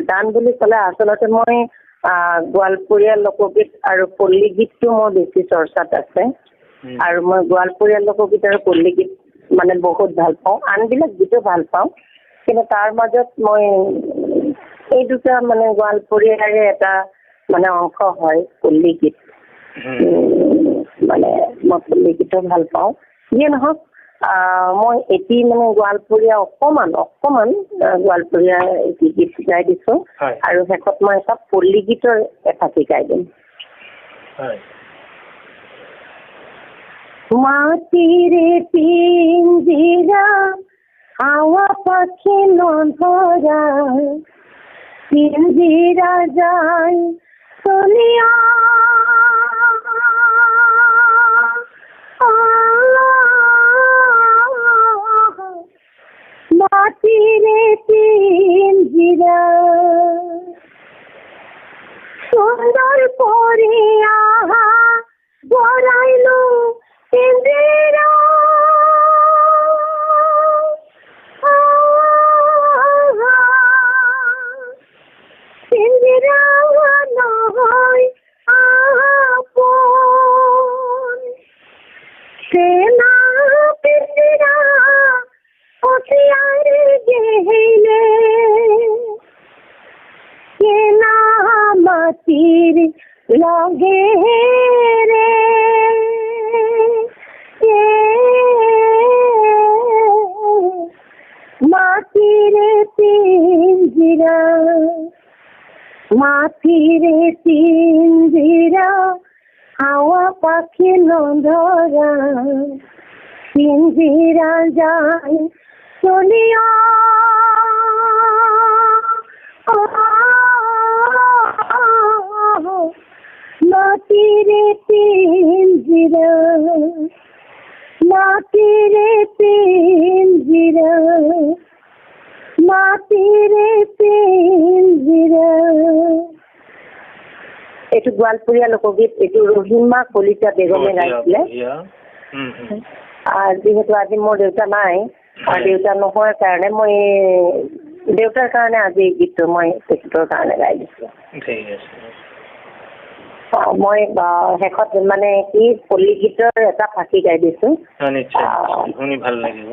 গান বুলি ক'লে আচলতে মই গোৱালপৰীয়া লোকগীত আৰু পল্লী গীতটো মোৰ বেছি চৰ্চাত আছে আৰু মই গোৱালপৰীয়া লোকগীত আৰু পল্লী গীত মানে বহুত ভাল পাওঁ আনবিলাক গীতো ভাল পাওঁ কিন্তু তাৰ মাজত মই এই দুটা মানে গোৱালপৰীয়াৰে এটা মানে অংশ হয় পল্লী গীত মানে মই পল্লী গীতো ভাল পাওঁ যিয়ে নহওক মই এটি মানে গোৱালপৰীয়া অকমান গোৱালপৰীয়া গীত গাই দিছোঁ আৰু শেষত মই এটা পল্লী গীতৰ এফাঁকি গাই দিম মাটিৰে পিঞ্জিৰা হাৱা পাখি নধৰা পিঞ্জিৰা যায় চলিয়া মাটিৰে পিঞ্জিৰা সুন্দৰ কৰি আহা বৰাইলো পিঞ্জিৰা পিঞ্জিৰা নহয় আপোন সেনা পিঞ্জিৰা পঠিয়াই গেলে সেনা মাটিৰ লগে ৰে মাটিৰে পিঞ্জিৰা মাটিৰে পিঞ্জিৰা হাৱা পাখি নধৰা পিঞ্জিৰা যায় চলিয়া মাটিৰে পিঞ্জিৰা মাটিৰে পিঞ্জিৰা মাটিৰে পিঞ্জিৰা এইটো গোৱালপৰীয়া লোকগীত এইটো ৰহিমা কলিতা বেগমে গাইছিলে যিহেতু আজি মোৰ দেউতা নাই দেউতা নোহোৱাৰ কাৰণে মই দেউতাৰ কাৰণে আজি এই গীতটো মই তেখেতৰ কাৰণে গাই দিছোঁ মই শেষত মানে কি পল্লী গীতৰ এটা ফাঁকি গাই দিছোঁ শুনি ভাল লাগিব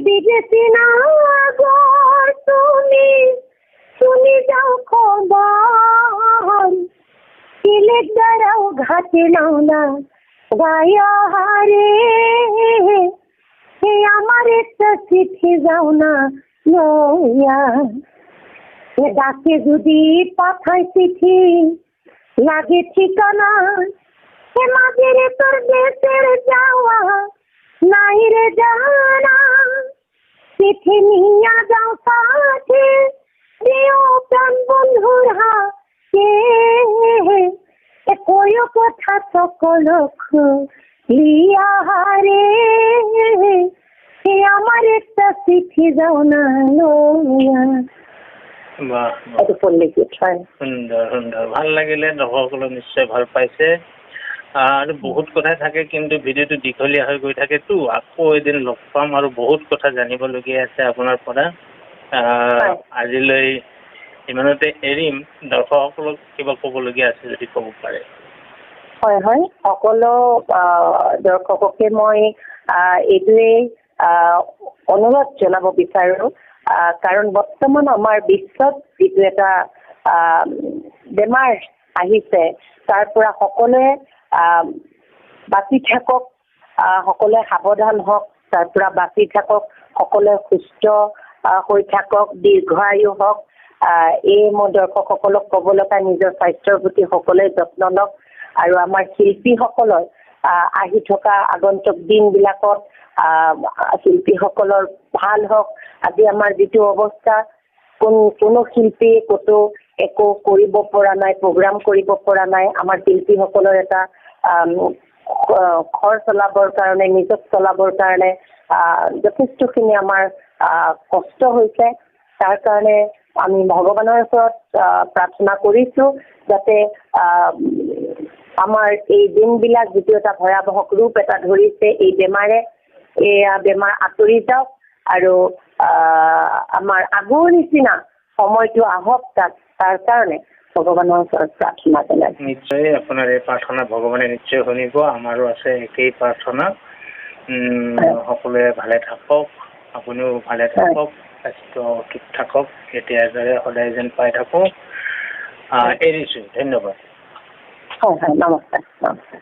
বিদেশী নাগৰ তুমি শুনি যাও খবৰ সিলেট দ্বারাও ঘাটে নাওনা গায়া হারে হে আমার একটা চিঠি যাও না লইয়া ডাকে যদি পাঠাই চিঠি লাগে ঠিকানা হে মাঝেরে তোর দেশের যাওয়া নাই রে জানা চিঠি নিয়া যাও সাথে প্রিয় প্রাণ বন্ধুর হাতে কয়ো কথা সকল লিয়া হারে হে আমার একটা চিঠি যাও না লইয়া সুন্দৰ সুন্দৰ ভাল লাগিলে দৰ্শকসকলে নিশ্চয় ভাল পাইছে আৰু বহুত কথা থাকে কিন্তু ভিডিঅ'টো দীঘলীয়া হৈ গৈ থাকেতো আকৌ এদিন লগ পাম আৰু বহুত কথা জানিবলগীয়া আছে আপোনাৰ পৰা আজিলৈ ইমানতে এৰিম দৰ্শকসকলক কিবা ক'বলগীয়া আছে যদি ক'ব পাৰে হয় হয় সকলো দৰ্শককে মই এইটোৱে অনুৰোধ জনাব বিচাৰোঁ কাৰণ বৰ্তমান আমাৰ বিশ্বত যিটো এটা বেমাৰ আহিছে তাৰ পৰা সকলোৱে বাচি থাকক সকলোৱে সাৱধান হওক তাৰ পৰা বাচি থাকক সকলোৱে সুস্থ হৈ থাকক দীৰ্ঘায়ু হওক এই মই দৰ্শকসকলক ক'ব লগা নিজৰ স্বাস্থ্যৰ প্ৰতি সকলোৱে যত্ন লওক আৰু আমাৰ শিল্পীসকলৰ আহি থকা আগন্তুক দিনবিলাকত শিল্পীসকলৰ ভাল হওক আজি আমাৰ যিটো অৱস্থা কোনো শিল্পী ক'তো একো কৰিব পৰা নাই প্ৰগ্ৰাম কৰিব পৰা নাই আমাৰ শিল্পীসকলৰ এটা ঘৰ চলাবৰ কাৰণে নিজক চলাবৰ কাৰণে যথেষ্টখিনি আমাৰ কষ্ট হৈছে তাৰ কাৰণে আমি ভগৱানৰ ওচৰত প্ৰাৰ্থনা কৰিছোঁ যাতে আমাৰ এই দিনবিলাক যিটো এটা ভয়াৱহ ৰূপ এটা ধৰিছে এই বেমাৰে এয়া বেমাৰ আঁতৰি যাওক আৰু আমাৰ আগৰ নিচিনা সময়টো আহক তাৰ কাৰণে ভগৱানৰ ওচৰত প্ৰাৰ্থনা জনাইছোঁ। নিশ্চয় আপোনাৰ এই প্ৰাৰ্থনা ভগৱানে নিশ্চয় শুনিব। আমাৰো আছে একেই প্ৰাৰ্থনা। সকলোৱে ভালে থাকক, আপুনিও ভালে থাকক, স্বাস্থ্য ঠিক থাকক, এতিয়াৰ দৰে সদায় যেন পাই থাকক। এৰিছোঁ, ধন্যবাদ। হয় হয়, নমস্কাৰ নমস্কাৰ।